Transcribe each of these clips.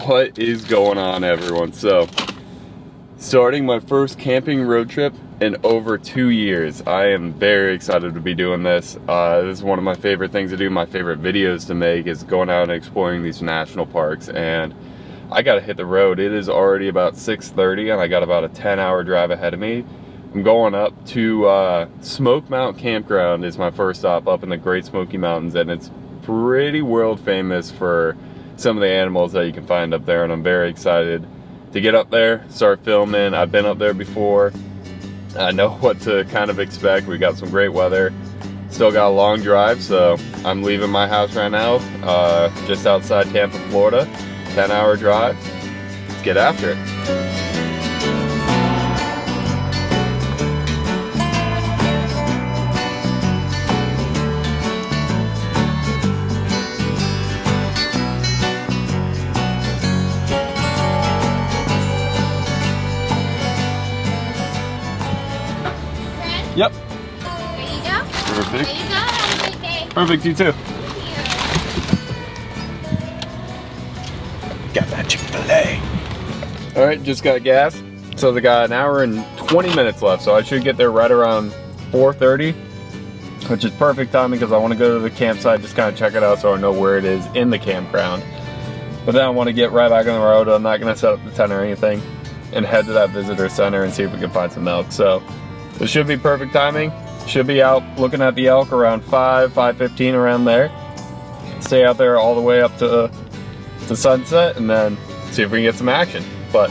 What is going on, everyone? So, starting my first camping road trip in over 2 years. I am very excited to be doing this. This is one of my favorite things to do. My favorite videos to make is going out and exploring these national parks, and I gotta hit the road. It is already about 6:30 and I got about a 10-hour drive ahead of me. I'm going up to Smokemount Campground is my first stop up in the Great Smoky Mountains, and it's pretty world famous for some of the animals that you can find up there, and I'm very excited to get up there, start filming. I've been up there before. I know what to kind of expect. We got some great weather. Still got a long drive, so I'm leaving my house right now, just outside Tampa, Florida. 10-hour drive. Let's get after it. Yep. There you go. Perfect. There you go. Have a great day. Perfect, you too. Thank you. Got that Chick-fil-A. All right, just got gas. So they got an hour and 20 minutes left, so I should get there right around 4:30, which is perfect timing because I want to go to the campsite, just kind of check it out so I know where it is in the campground. But then I want to get right back on the road. I'm not going to set up the tent or anything and head to that visitor center and see if we can find some elk. So this should be perfect timing. Should be out looking at the elk around 5:15 around there. Stay out there all the way up to sunset and then see if we can get some action. But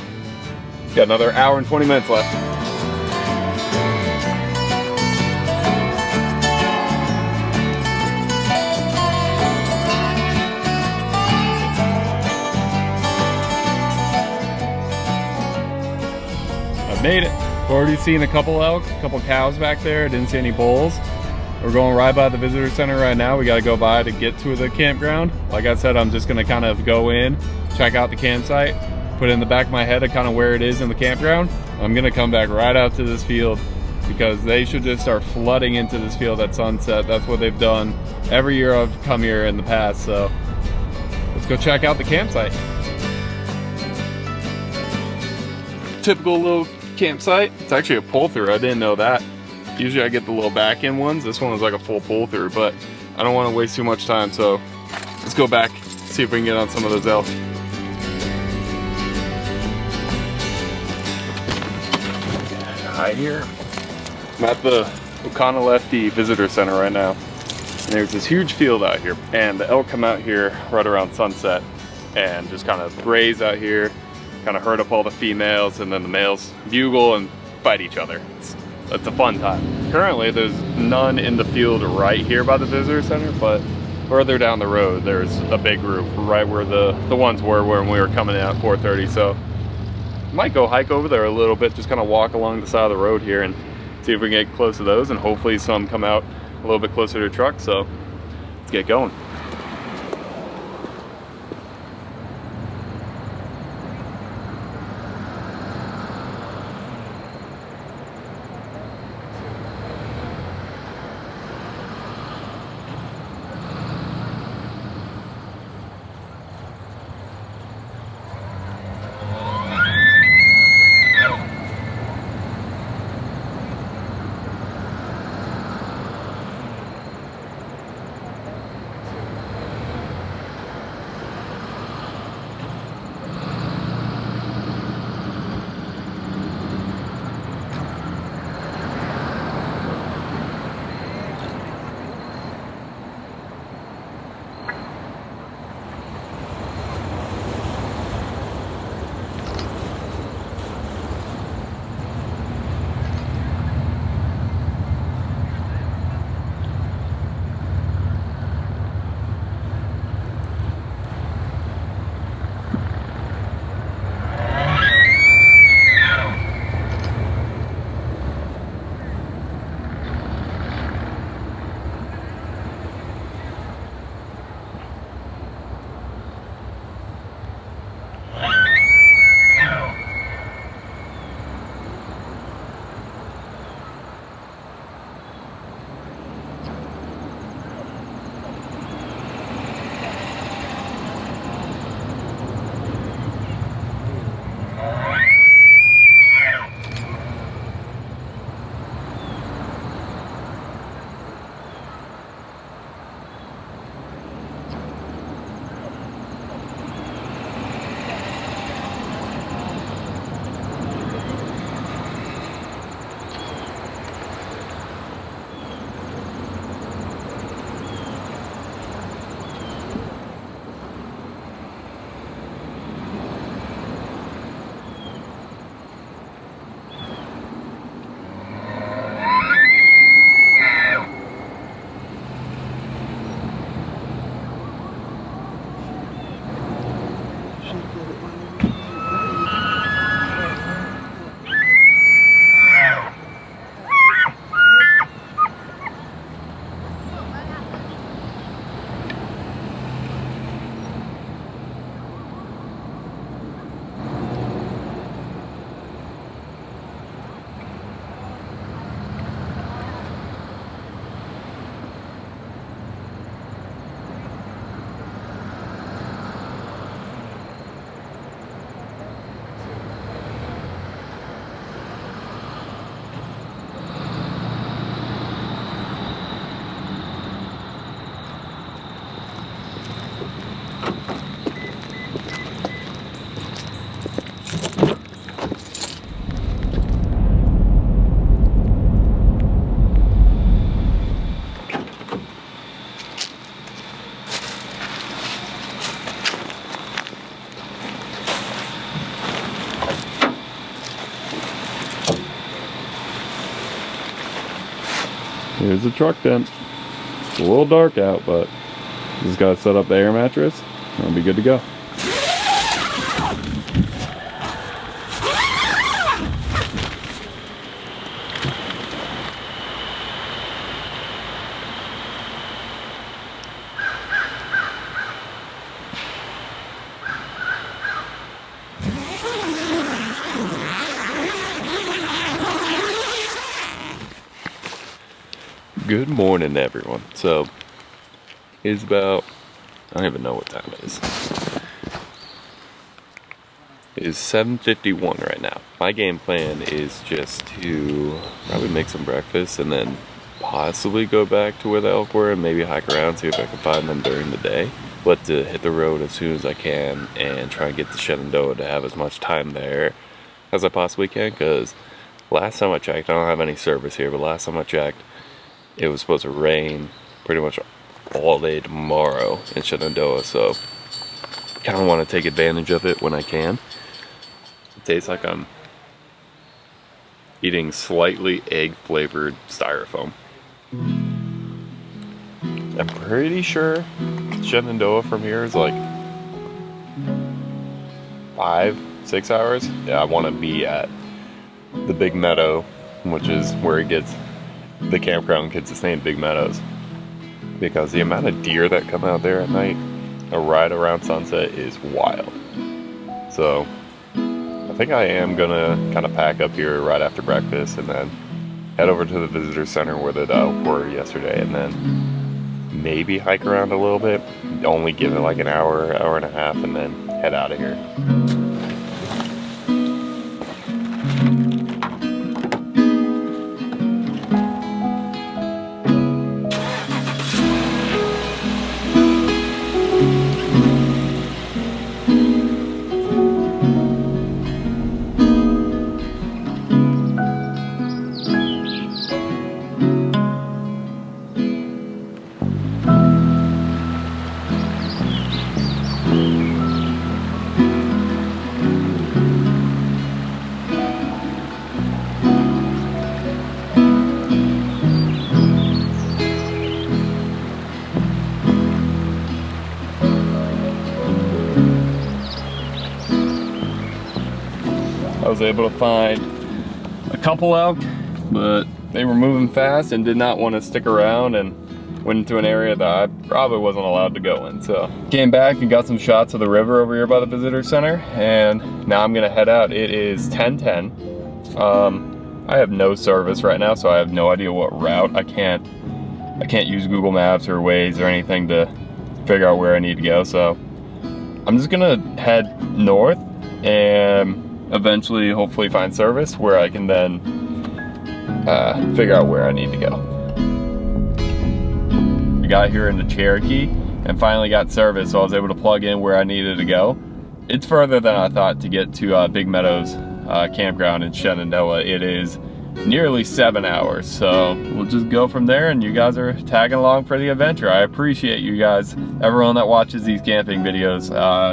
got another hour and 20 minutes left. I made it. Already seen a couple elk, a couple cows back there. Didn't see any bulls. We're going right by the visitor center right now. We got to go by to get to the campground. Like I said, I'm just going to kind of go in, check out the campsite, put it in the back of my head of kind of where it is in the campground. I'm going to come back right out to this field because they should just start flooding into this field at sunset. That's what they've done every year I've come here in the past. So let's go check out the campsite. Typical little campsite. It's actually a pull through. I didn't know that. Usually I get the little back end ones. This one was like a full pull through, but I don't want to waste too much time, so let's go back, see if we can get on some of those elk. Hi here. I'm at the Okanalefty Visitor Center right now. And there's this huge field out here, and the elk come out here right around sunset and just kind of graze out here, kind of herd up all the females, and then the males bugle and fight each other. It's a fun time. Currently, there's none in the field right here by the visitor center, but further down the road, there's a big group right where the ones were when we were coming in at 4:30. So might go hike over there a little bit, just kind of walk along the side of the road here and see if we can get close to those, and hopefully some come out a little bit closer to the truck. So let's get going. Here's the truck tent. It's a little dark out, but just gotta set up the air mattress and I'll be good to go. Good morning, everyone. So it's about, I don't even know what time it is. It is 7:51 right now. My game plan is just to probably make some breakfast and then possibly go back to where the elk were and maybe hike around, see if I can find them during the day. But to hit the road as soon as I can and try and get to Shenandoah to have as much time there as I possibly can, because last time I checked, I don't have any service here, but last time I checked, it was supposed to rain pretty much all day tomorrow in Shenandoah, so kind of want to take advantage of it when I can. It tastes like I'm eating slightly egg-flavored styrofoam. I'm pretty sure Shenandoah from here is like 5-6 hours. Yeah, I want to be at the Big Meadow, which is where it gets, the campground gets its name, Big Meadows, because the amount of deer that come out there at night, a ride around sunset, is wild. So I think I am gonna kind of pack up here right after breakfast and then head over to the visitor center where the elk were yesterday, and then maybe hike around a little bit, only give it like an hour, hour and a half, and then head out of here. I was able to find a couple elk, but they were moving fast and did not want to stick around and went into an area that I probably wasn't allowed to go in. So came back and got some shots of the river over here by the visitor center, and now I'm gonna head out. It is 10:10. I have no service right now, so I have no idea what route. I can't use Google Maps or Waze or anything to figure out where I need to go. So I'm just gonna head north and eventually hopefully find service where I can then figure out where I need to go. I got here in the Cherokee and finally got service, so I was able to plug in where I needed to go. It's further than I thought to get to Big Meadows Campground in Shenandoah. It is nearly 7 hours, so we'll just go from there, and you guys are tagging along for the adventure. I appreciate you guys, everyone that watches these camping videos.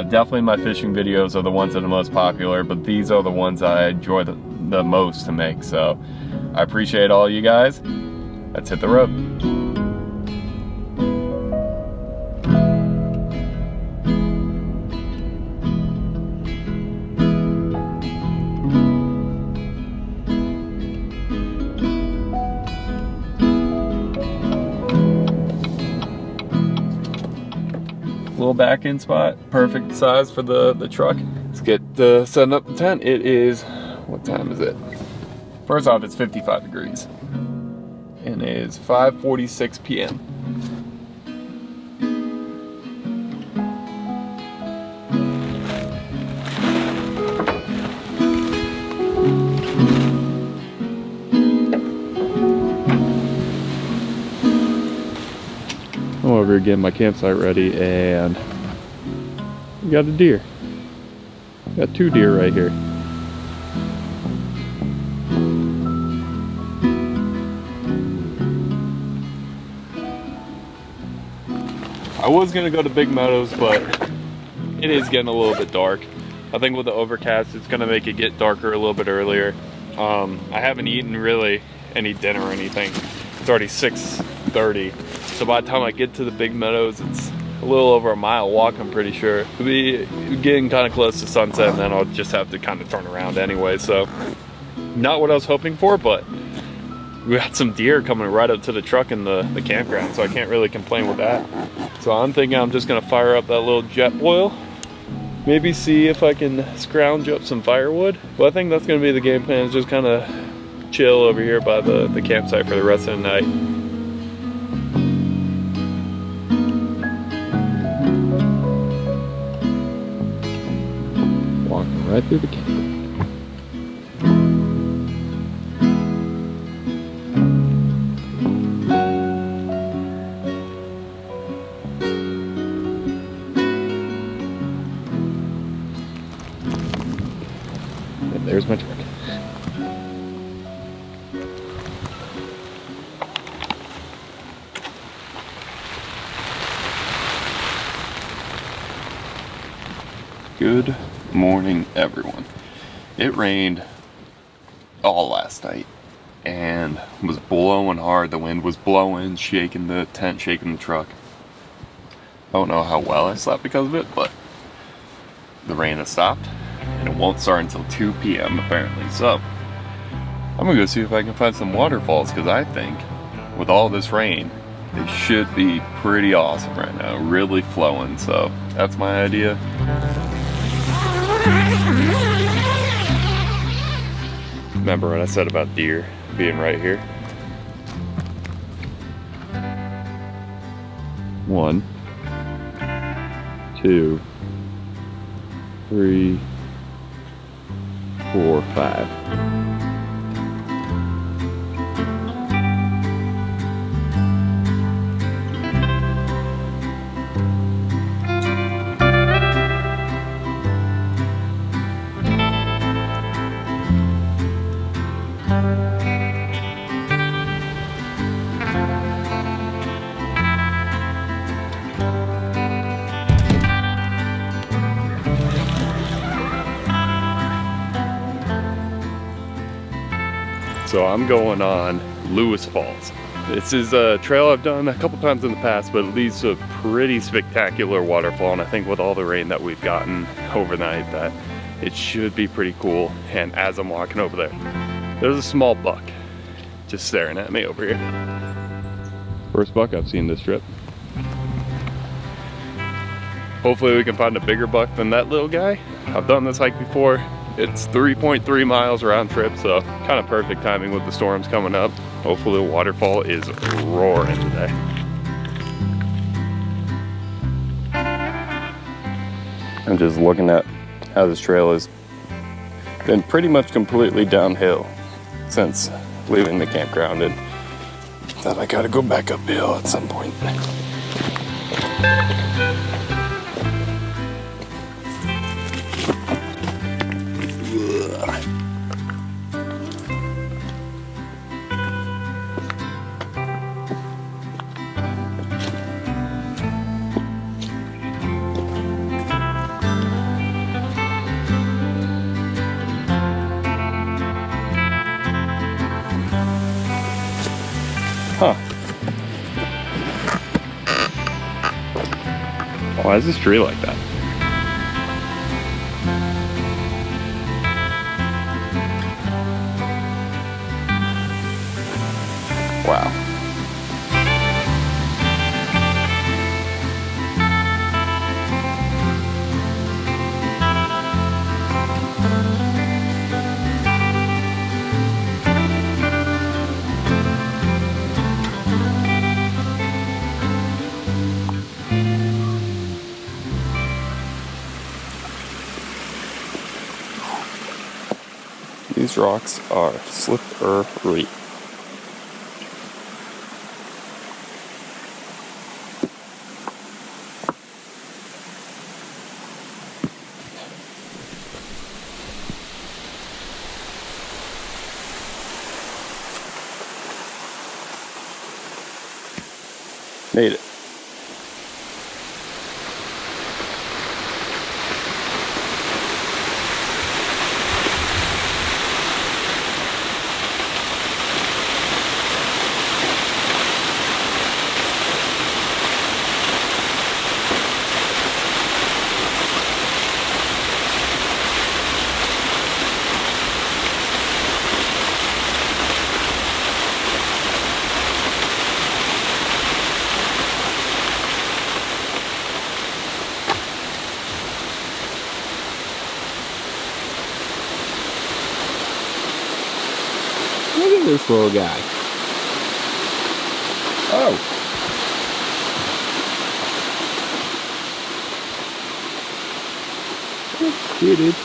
Definitely my fishing videos are the ones that are the most popular, but these are the ones I enjoy the most to make, so I appreciate all you guys. Let's hit the road. Little back end spot, perfect size for the truck. Let's get setting up the tent. It is, what time is it? First off, it's 55 degrees and it is 5:46 p.m. I'm over getting my campsite ready, and we got a deer. We got 2 deer right here. I was gonna go to Big Meadows, but it is getting a little bit dark. I think with the overcast, it's gonna make it get darker a little bit earlier. I haven't eaten really any dinner or anything It's already 6:30. So by the time I get to the big meadows, it's a little over a mile walk, I'm pretty sure. It'll be getting kind of close to sunset, and then I'll just have to kind of turn around anyway. So not what I was hoping for, but we got some deer coming right up to the truck in the campground, so I can't really complain with that. So I'm thinking I'm just gonna fire up that little jet boil, maybe see if I can scrounge up some firewood. But I think that's gonna be the game plan, is just kind of chill over here by the campsite for the rest of the night. Walking right through the campground. There's my truck. Good morning, everyone. It rained all last night and was blowing hard. The wind was blowing, shaking the tent, shaking the truck. I don't know how well I slept because of it, but the rain has stopped. And it won't start until 2 p.m. apparently. So I'm gonna go see if I can find some waterfalls, because I think with all this rain, they should be pretty awesome right now, really flowing. So that's my idea. Remember what I said about deer being right here? 1, 2, 3, 4, 5. So I'm going on Lewis Falls. This is a trail I've done a couple times in the past, but it leads to a pretty spectacular waterfall, and I think with all the rain that we've gotten overnight that it should be pretty cool. And as I'm walking over there, there's a small buck just staring at me over here. First buck I've seen this trip. Hopefully we can find a bigger buck than that little guy. I've done this hike before. It's 3.3 miles round trip, so kind of perfect timing with the storms coming up. Hopefully the waterfall is roaring today. I'm just looking at how this trail has been pretty much completely downhill since leaving the campground, and thought I gotta go back uphill at some point. Huh. Why is this tree like that? Wow. These rocks are slippery. Made it. this little guy. Oh. Here, dude.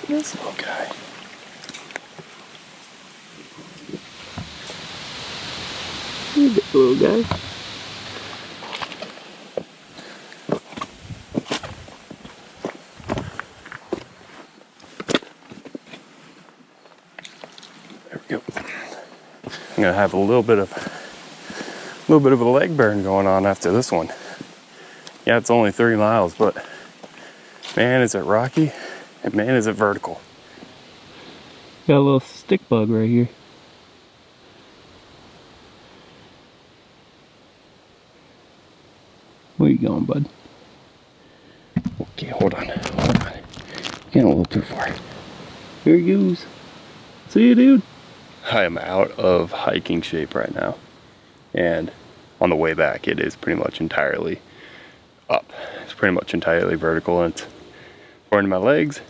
This little guy. Here's the little guy. There we go. I'm gonna have a little bit of a leg burn going on after this one. Yeah, it's only 3 miles, but man, is it rocky, and man, is it vertical. Got a little stick bug right here. Where you going, bud? Okay, hold on. Getting a little too far. Here he goes. See you, dude. I am out of hiking shape right now, and on the way back it is pretty much entirely up. It's pretty much entirely vertical, and it's burning my legs,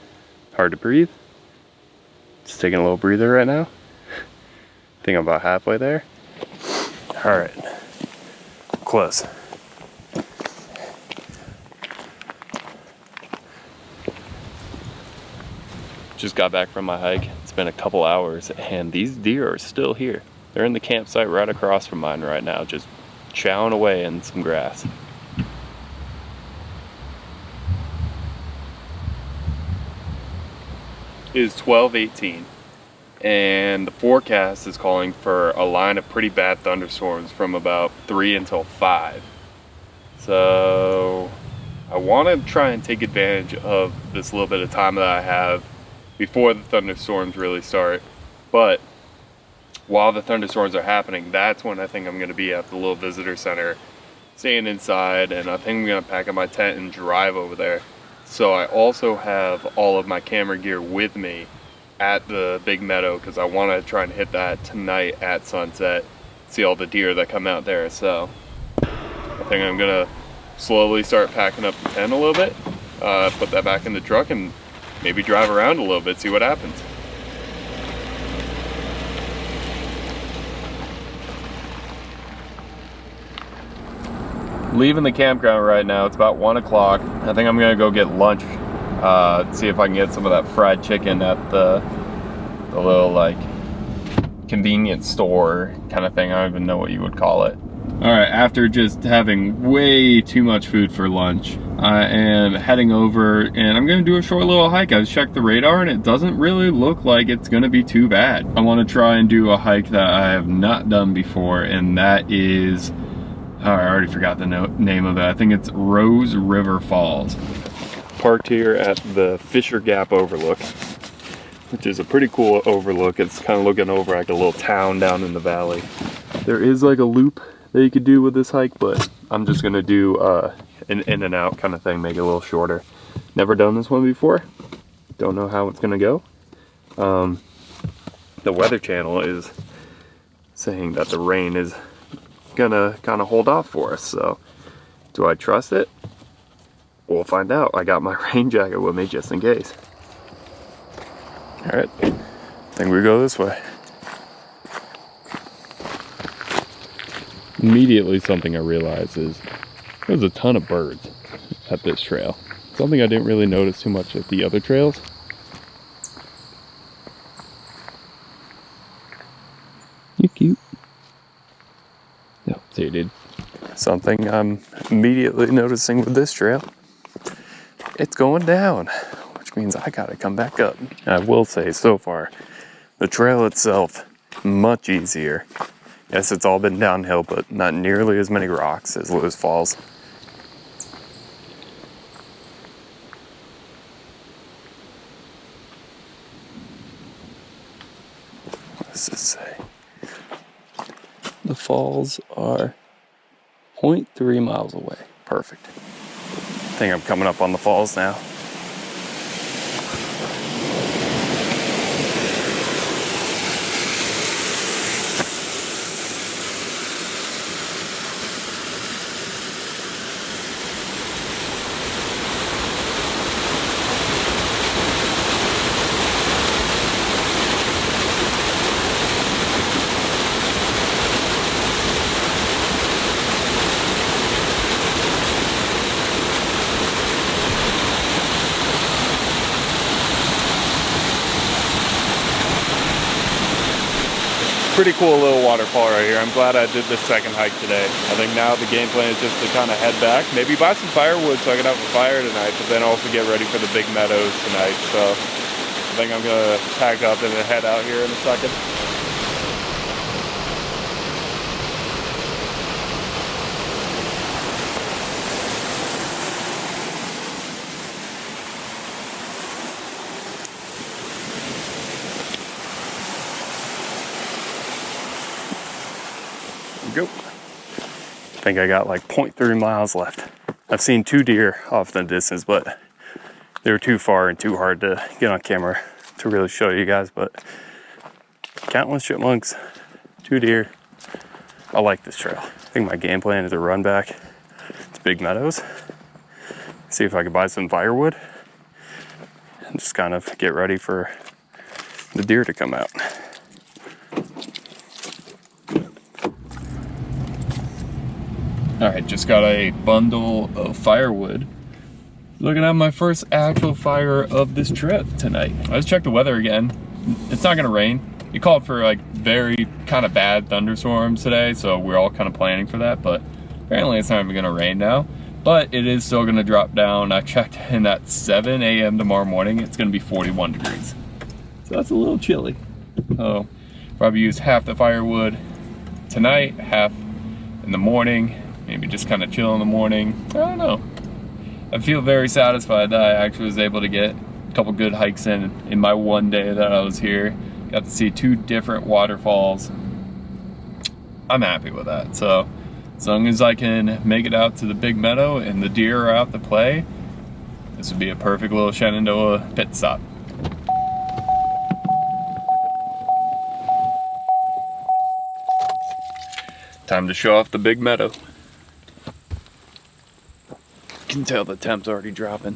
hard to breathe. Just taking a little breather right now. I think I'm about halfway there. All right, close. Just got back from my hike. It's been a couple hours, and these deer are still here. They're in the campsite right across from mine right now, just chowing away in some grass. It is 12:18, and the forecast is calling for a line of pretty bad thunderstorms from about 3 until 5. So I want to try and take advantage of this little bit of time that I have before the thunderstorms really start. But while the thunderstorms are happening, that's when I think I'm going to be at the little visitor center, staying inside, and I think I'm going to pack up my tent and drive over there. So I also have all of my camera gear with me at the big meadow, because I want to try and hit that tonight at sunset, see all the deer that come out there. So I think I'm going to slowly start packing up the tent a little bit, put that back in the truck, and maybe drive around a little bit, see what happens. Leaving the campground right now. It's about 1 o'clock. I think I'm gonna go get lunch, see if I can get some of that fried chicken at the little like convenience store kind of thing. I don't even know what you would call it. All right, after just having way too much food for lunch, I am heading over, and I'm gonna do a short little hike. I checked the radar, and it doesn't really look like it's gonna be too bad. I wanna try and do a hike that I have not done before, and that is, oh, I already forgot the name of it. I think it's Rose River Falls. Parked here at the Fisher Gap Overlook, which is a pretty cool overlook. It's kind of looking over like a little town down in the valley. There is like a loop that you could do with this hike, but I'm just gonna do an in and out kind of thing, make it a little shorter. Never done this one before. Don't know how it's gonna go. The Weather Channel is saying that the rain is gonna kind of hold off for us, so do I trust it? We'll find out. I got my rain jacket with me just in case. All right, I think we go this way. Immediately something I realized is there's a ton of birds at this trail. Something I didn't really notice too much at the other trails. You're cute. No, see, dude. Something I'm immediately noticing with this trail. It's going down, which means I gotta come back up. I will say, so far, the trail itself, much easier. Yes, it's all been downhill, but not nearly as many rocks as Lewis Falls. What does this say? The falls are 0.3 miles away. Perfect. I think I'm coming up on the falls now. pretty cool little waterfall right here. I'm glad I did this second hike today. I think now the game plan is just to kind of head back, maybe buy some firewood so I can have a fire tonight, but then also get ready for the big meadows tonight. So I think I'm gonna pack up and then head out here in a second. Go. I think I got like 0.3 miles left. I've seen 2 deer off in the distance, but they were too far and too hard to get on camera to really show you guys, but countless chipmunks, 2 deer. I like this trail. I think my game plan is to run back to Big Meadows, see if I can buy some firewood, and just kind of get ready for the deer to come out. All right, just got a bundle of firewood. Looking at my first actual fire of this trip tonight. I just checked the weather again. It's not gonna rain. It called for like very kind of bad thunderstorms today, so we're all kind of planning for that, but apparently it's not even gonna rain now. But it is still gonna drop down. I checked in at 7 a.m. tomorrow morning. It's gonna be 41 degrees. So that's a little chilly. So probably use half the firewood tonight, half in the morning. Maybe just kind of chill in the morning. I don't know. I feel very satisfied that I actually was able to get a couple good hikes in my one day that I was here. Got to see 2 different waterfalls. I'm happy with that. So as long as I can make it out to the big meadow and the deer are out to play, this would be a perfect little Shenandoah pit stop. Time to show off the big meadow. You can tell the temp's already dropping.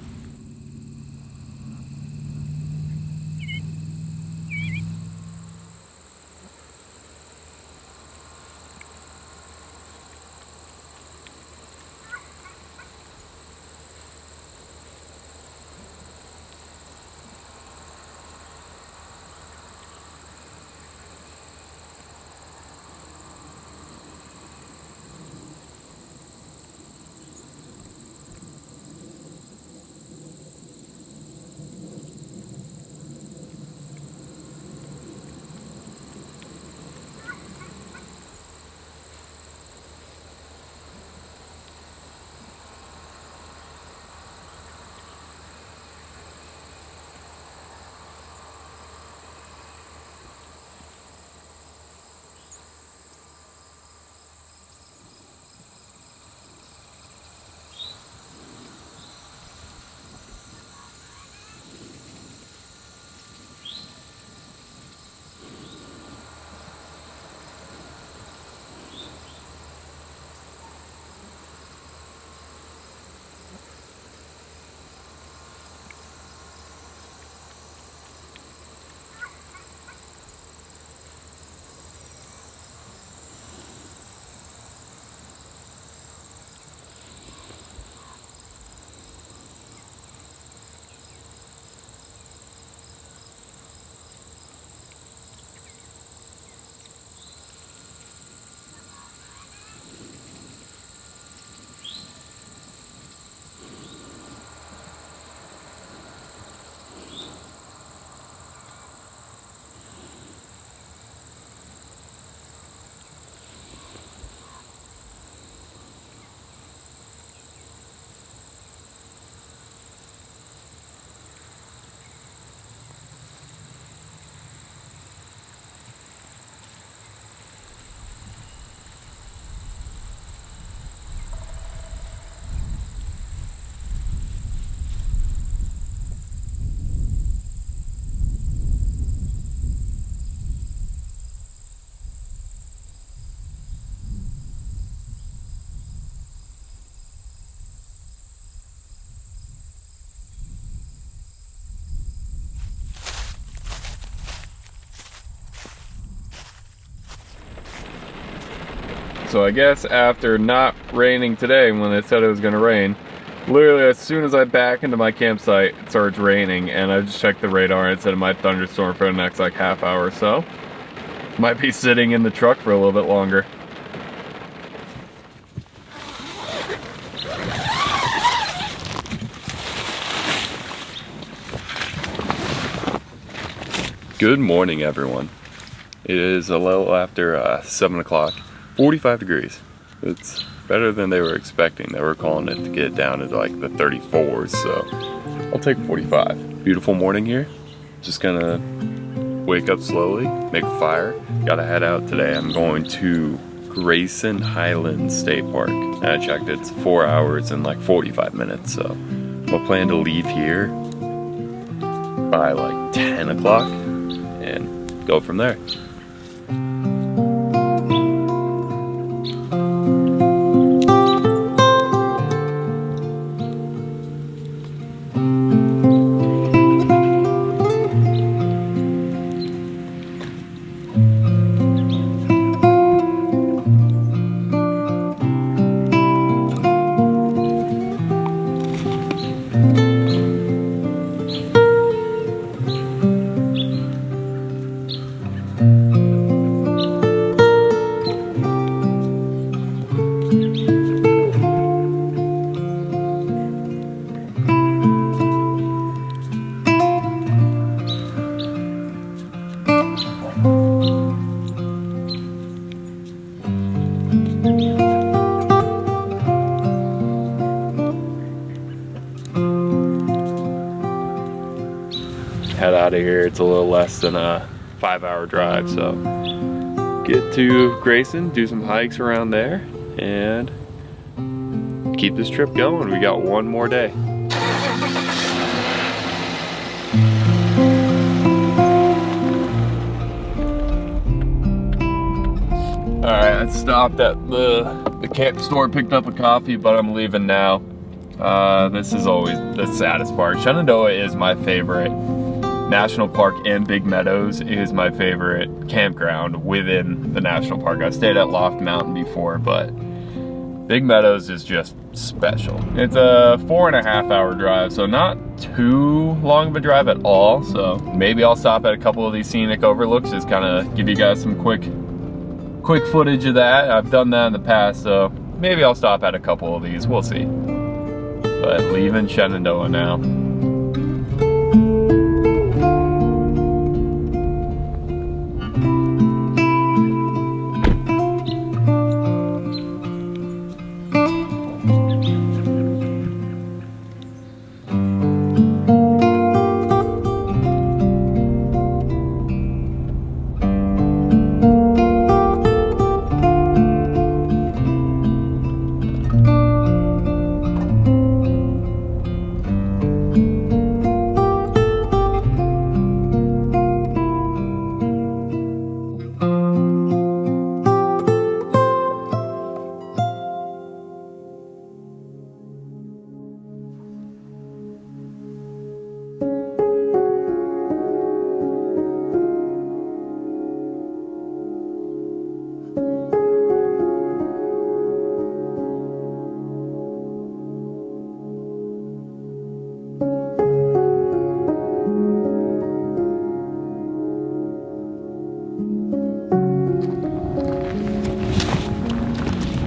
So I guess after not raining today when they said it was gonna rain, literally as soon as I back into my campsite, it starts raining, and I just checked the radar and it said it might thunderstorm for the next like half hour or so. Might be sitting in the truck for a little bit longer. Good morning, everyone. It is a little after 7 o'clock, 45 degrees. It's better than they were expecting. They were calling it to get down to like the 34s, so I'll take 45. Beautiful morning here. Just gonna wake up slowly, make a fire. Gotta head out today. I'm going to Grayson Highlands State Park. And I checked, it's 4 hours and like 45 minutes, so I'll plan to leave here by like 10 o'clock and go from there. Head out of here. It's a little less than a 5-hour drive, so get to Grayson, do some hikes around there, and keep this trip going. We got one more day. Alright, I stopped at the camp store, picked up a coffee, but I'm leaving now. This is always the saddest part. Shenandoah is my favorite national park, and Big Meadows is my favorite campground within the national park. I've stayed at Loft Mountain before, but Big Meadows is just special. It's a 4.5-hour drive, so not too long of a drive at all. So maybe I'll stop at a couple of these scenic overlooks, just kind of give you guys some quick footage of that. I've done that in the past, so maybe I'll stop at a couple of these. We'll see. But leaving Shenandoah now.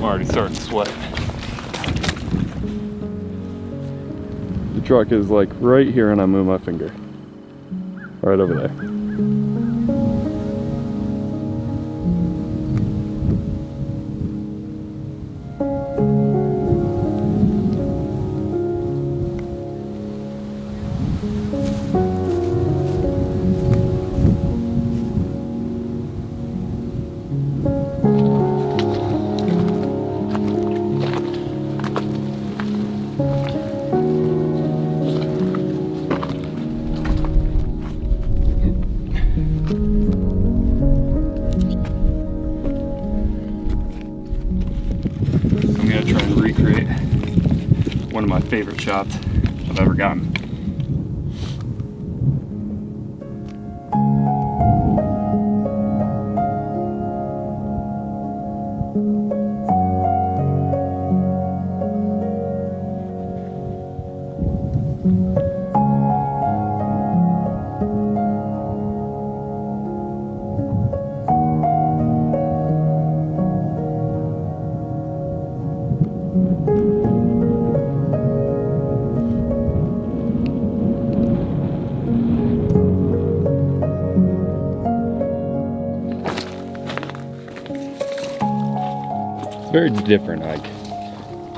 Already starting to sweat. The truck is like right here and I move my finger. Right over there. One of my favorite shots I've ever gotten. very different. Like,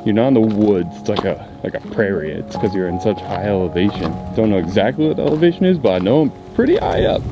you're not in the woods. It's like a prairie. It's because you're in such high elevation. Don't know exactly what the elevation is, but I know I'm pretty high up.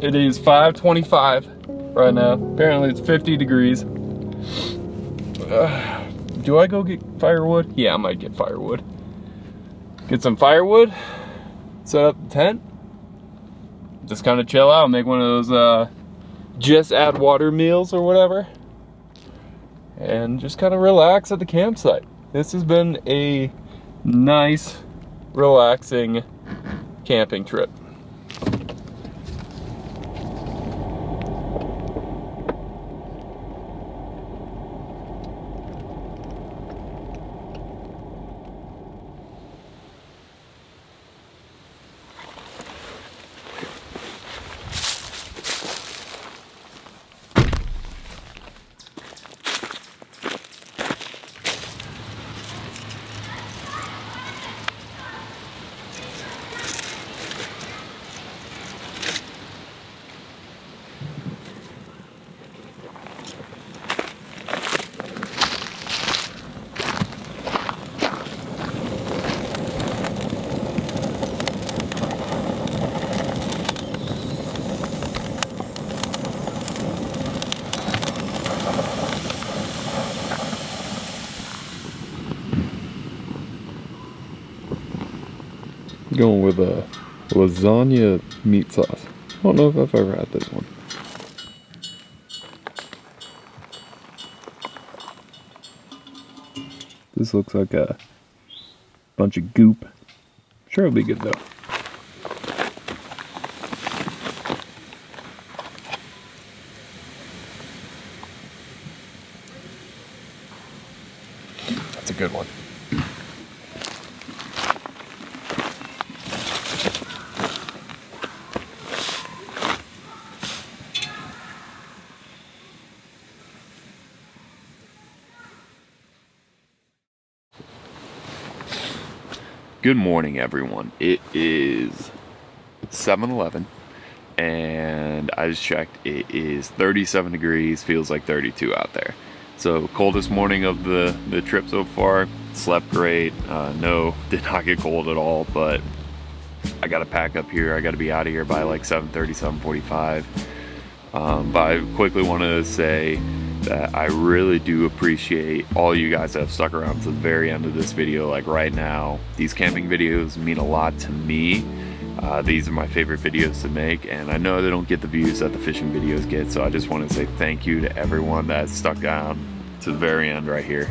It is 5:25 right now. Apparently it's 50 degrees. Do I go get firewood? Yeah, I might get firewood. Get some firewood, set up the tent, just kind of chill out, make one of those just add water meals or whatever, and just kind of relax at the campsite. This has been a nice, relaxing camping trip. Going with a lasagna meat sauce. I don't know if I've ever had this one. This looks like a bunch of goop. Sure it'll be good though. That's a good one. Good morning, everyone. It is 7:11 and I just checked. It is 37 degrees, feels like 32 out there. So coldest morning of the trip so far. Slept great. No, did not get cold at all, but I gotta pack up here. I gotta be out of here by like 7:30, 7:45. But I quickly wanted to say that I really do appreciate all you guys that have stuck around to the very end of this video. Like right now, these camping videos mean a lot to me. These are my favorite videos to make, and I know they don't get the views that the fishing videos get, so I just want to say thank you to everyone that stuck down to the very end right here.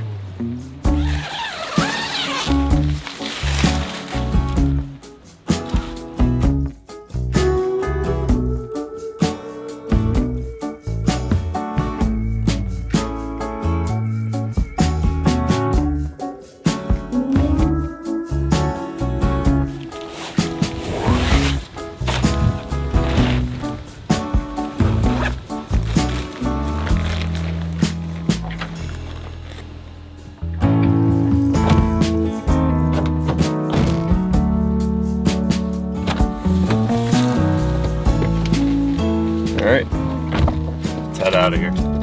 All right, let's head out of here.